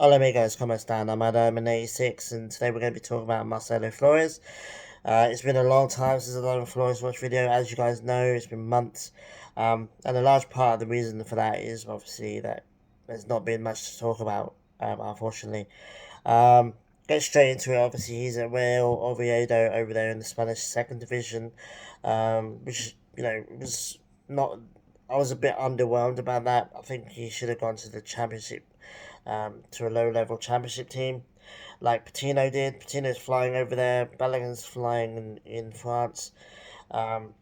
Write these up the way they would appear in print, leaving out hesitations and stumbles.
Hola amigos, ¿cómo están? I'm Adam86 and today we're going to be talking about Marcelo Flores. It's been a long time since I've done a Flores watch video. As you guys know, it's been months. And a large part of the reason for that is obviously that there's not been much to talk about, unfortunately. Um, get straight into it. Obviously, he's at Real Oviedo over there in the Spanish second division, which, was not. I was a bit underwhelmed about that. I think he should have gone to the championship, to a low level championship team like Patino did. Patino's flying over there. Balogun's flying in France. Um,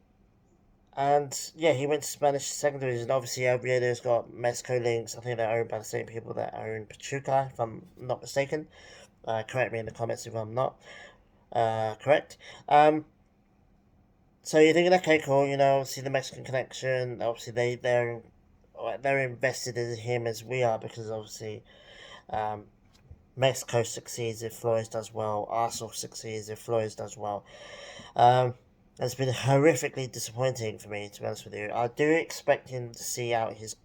and yeah, he went to Spanish second division. Obviously, Oviedo's got Mexico links. I think they're owned by the same people that own Pachuca, if I'm not mistaken. Correct me in the comments if I'm not correct. So you're thinking, okay, cool. Obviously the Mexican connection. Obviously they're invested in him as we are because obviously um, Mexico succeeds if Flores does well. Arsenal succeeds if Flores does well. Um, it's been horrifically disappointing for me, to be honest with you. I do expect him to see out his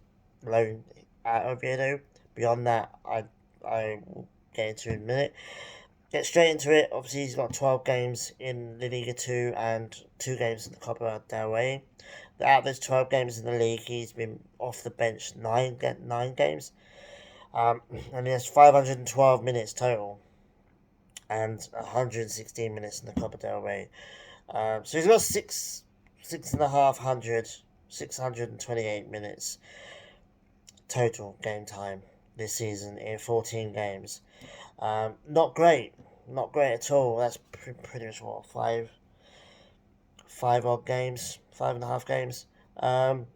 loan at Oviedo. Beyond that, I will get into in a minute. Get straight into it. Obviously, he's got 12 games in the Liga 2 and 2 games in the Copa del Rey. Out of those 12 games in the league, he's been off the bench nine games. And he has 512 minutes total and 116 minutes in the Copa del Rey. So he's got six and a half hundred, 628 minutes total game time this season in 14 games. Not great, not great at all. That's pretty much what five odd games, 5.5 games, out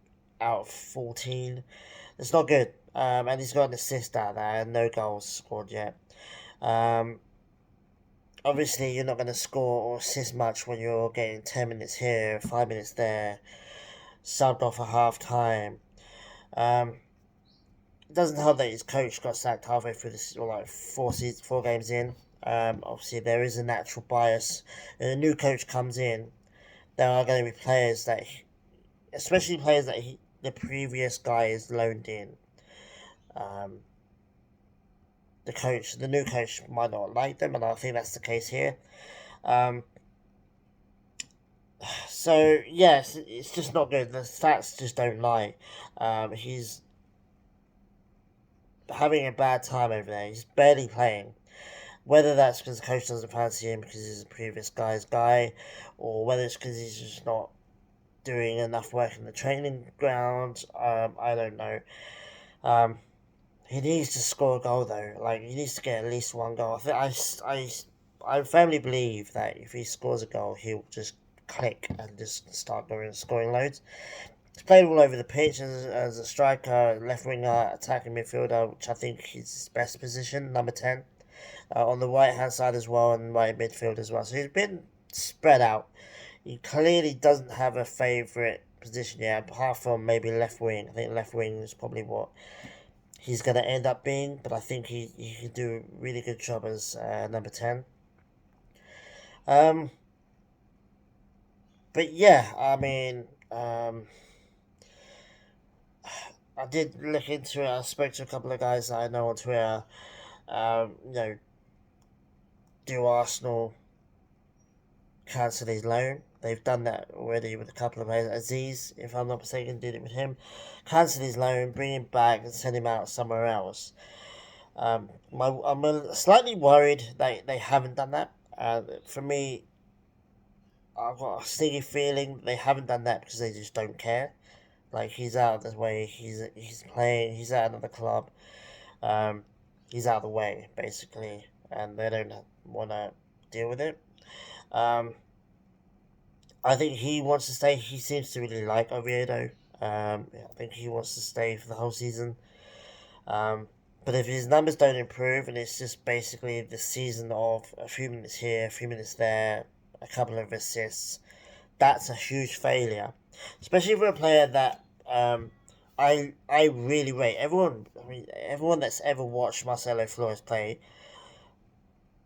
of 14. It's not good. And he's got an assist out there and no goals scored yet. Um, Obviously, you're not going to score or assist much when you're getting 10 minutes here, 5 minutes there, subbed off at half time. Um, it doesn't help that his coach got sacked halfway through this, or like 4 games in. Obviously, there is a natural bias. And a new coach comes in, there are going to be players especially players that the previous guy is loaned in. Um, the new coach might not like them, and I think that's the case here. Um, so yes, it's just not good. The stats just don't lie. He's having a bad time over there. He's barely playing. Whether that's because the coach doesn't fancy him because he's the previous guy's guy, or whether it's because he's just not doing enough work in the training ground, I don't know. Um, he needs to score a goal though. Like he needs to get at least one goal. I firmly believe that if he scores a goal, he'll just click and just start scoring loads. He's played all over the pitch as a striker, left winger, attacking midfielder, which I think is his best position, number 10. On the right hand side as well, and right midfield as well. So he's been spread out. He clearly doesn't have a favourite position yet, apart from maybe left wing. I think left wing is probably what he's going to end up being, but I think he can do a really good job as number 10. Um, but yeah, I mean, I did look into it. I spoke to a couple of guys that I know on Twitter. You know, do Arsenal cancel his loan? They've done that already with a couple of players. Aziz, if I'm not mistaken, did it with him. Cancel his loan, bring him back, and send him out somewhere else. I'm slightly worried that they haven't done that. For me, I've got a sneaky feeling they haven't done that because they just don't care. Like he's out of the way. He's playing. He's at another club. Um, he's out of the way basically, and they don't want to deal with it. Um, I think he wants to stay. He seems to really like Oviedo. I think he wants to stay for the whole season. Um, but if his numbers don't improve and it's just basically the season of a few minutes here, a few minutes there, a couple of assists, that's a huge failure. Especially for a player that I really rate. Everyone that's ever watched Marcelo Flores play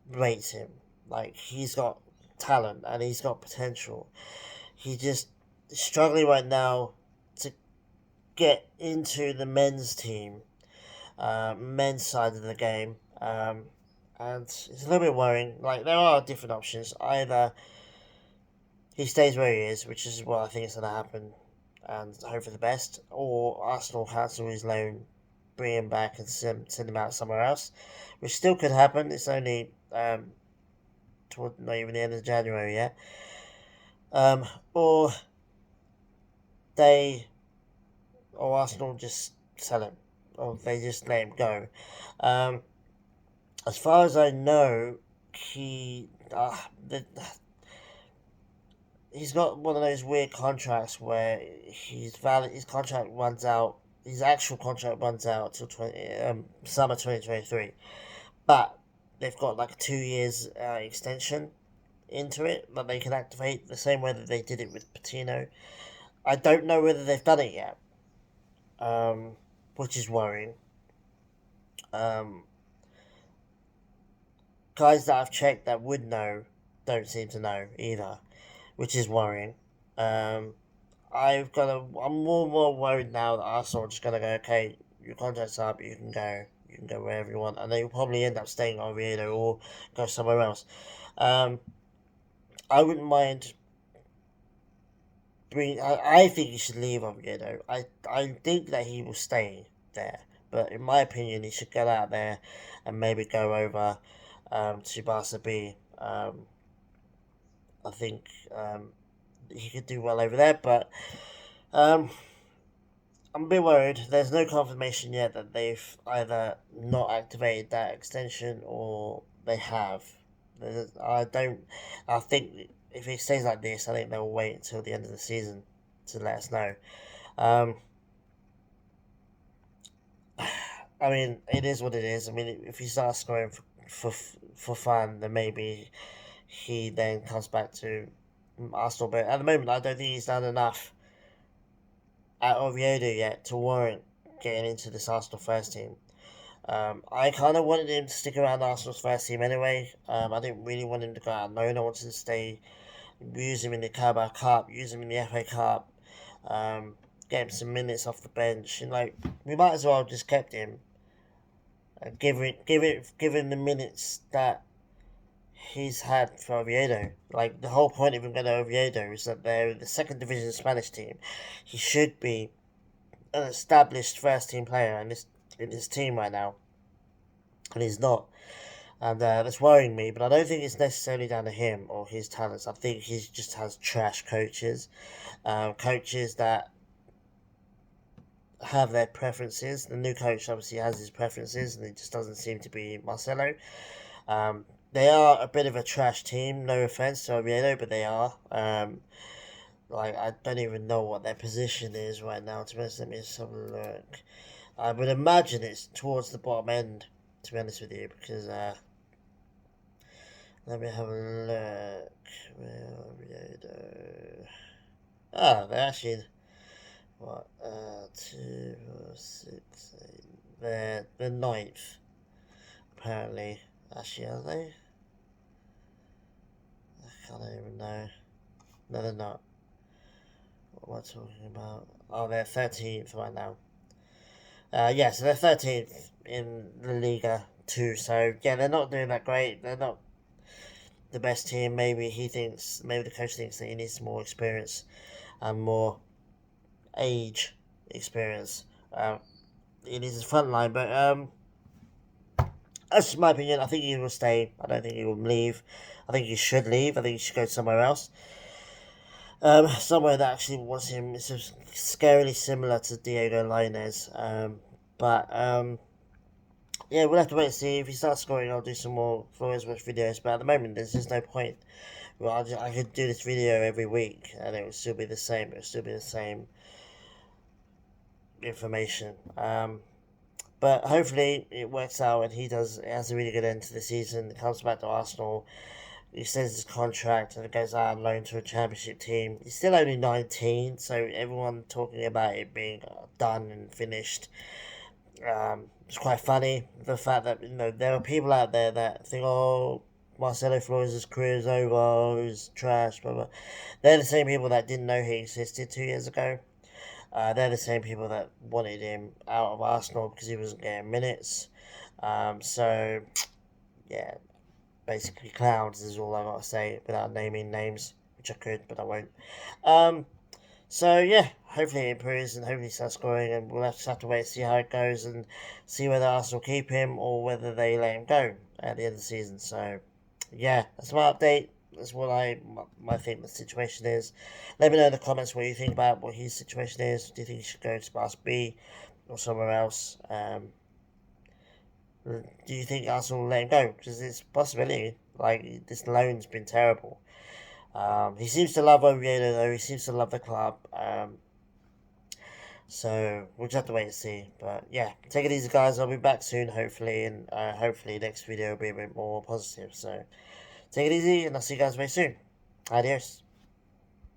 rates him. Like he's got talent and he's got potential. He just struggling right now to get into the men's team. men's side of the game. And it's a little bit worrying. Like, there are different options. Either he stays where he is, which is what I think is going to happen, and hope for the best, or Arsenal cancel his loan, bring him back, and send him out somewhere else, which still could happen. It's only toward not even the end of January yet. Or they, or Arsenal just sell him, or they just let him go. Um, as far as I know, he he's got one of those weird contracts where his contract runs out. His actual contract runs out till summer 2023, but they've got like a 2 years extension into it that they can activate the same way that they did it with Patino. I don't know whether they've done it yet, which is worrying. Um, Guys that I've checked that would know don't seem to know either, which is worrying. Um, I'm more and more worried now that Arsenal are just gonna go, okay, your contract's up, you can go wherever you want, and they will probably end up staying at Oviedo or go somewhere else. Um, I wouldn't mind I think he should leave Oviedo. I think that he will stay there, but in my opinion, he should get out there and maybe go over to Barca B. I think he could do well over there, but um, I'm a bit worried. There's no confirmation yet that they've either not activated that extension or they have. I don't. I think if it stays like this, I think they'll wait until the end of the season to let us know. Um, I mean, it is what it is. I mean, if he starts scoring for fun, then maybe he then comes back to Arsenal. But at the moment, I don't think he's done enough at Oviedo yet to warrant getting into this Arsenal first team. I kind of wanted him to stick around Arsenal's first team anyway. I didn't really want him to go out on loan. I wanted to stay, use him in the Carabao Cup, use him in the FA Cup, get him some minutes off the bench. And like, we might as well have just kept him and give him the minutes that he's had for Oviedo. Like, the whole point of him going to Oviedo is that they're the second division Spanish team. He should be an established first team player in this team right now, and he's not. And that's worrying me, but I don't think it's necessarily down to him or his talents. I think he just has trash coaches. Coaches that have their preferences. The new coach obviously has his preferences, and it just doesn't seem to be Marcelo. They are a bit of a trash team, no offense to Oviedo, but they are. Like, I don't even know what their position is right now, to be honest. Let me just have a look. I would imagine it's towards the bottom end, to be honest with you, because, let me have a look. Oviedo. Ah, they're actually, what, 2, 4, 6, 8, they're ninth, apparently. Actually, are they? I can't even know. No, they're not. What am I talking about? Oh, they're 13th right now. Yeah, so they're 13th in the Liga too. So yeah, they're not doing that great. They're not the best team. Maybe maybe the coach thinks that he needs more experience and more age experience in his front line. But that's just my opinion. I think he will stay. I don't think he will leave. I think he should leave. I think he should go somewhere else. Somewhere that actually wants him. It's scarily similar to Diego Lainez. Yeah, we'll have to wait and see. If he starts scoring, I'll do some more Flores watch videos. But at the moment, there's just no point. Well, I could do this video every week, and it would still be the same. It would still be the same information. But hopefully it works out, and he has a really good end to the season. Comes back to Arsenal, extends his contract, and goes out on loan to a championship team. He's still only 19, so everyone talking about it being done and finished. It's quite funny, the fact that, there are people out there that think, oh, Marcelo Flores' career is over, oh, he's trash, blah, blah. They're the same people that didn't know he existed 2 years ago. They're the same people that wanted him out of Arsenal because he wasn't getting minutes. So, yeah, basically clowns is all I got to say without naming names, which I could, but I won't. Um, so yeah, hopefully it improves and hopefully he starts scoring, and we'll just have to wait and see how it goes and see whether Arsenal keep him or whether they let him go at the end of the season. So yeah, that's my update. That's what I think the situation is. Let me know in the comments what you think about what his situation is. Do you think he should go to Class B or somewhere else? Do you think Arsenal will let him go? Because it's a possibility. Like, this loan's been terrible. He seems to love Oviedo, though. He seems to love the club. So we'll just have to wait and see. But yeah, take it easy, guys. I'll be back soon, hopefully, and hopefully next video will be a bit more positive. So take it easy, and I'll see you guys very soon. Adios.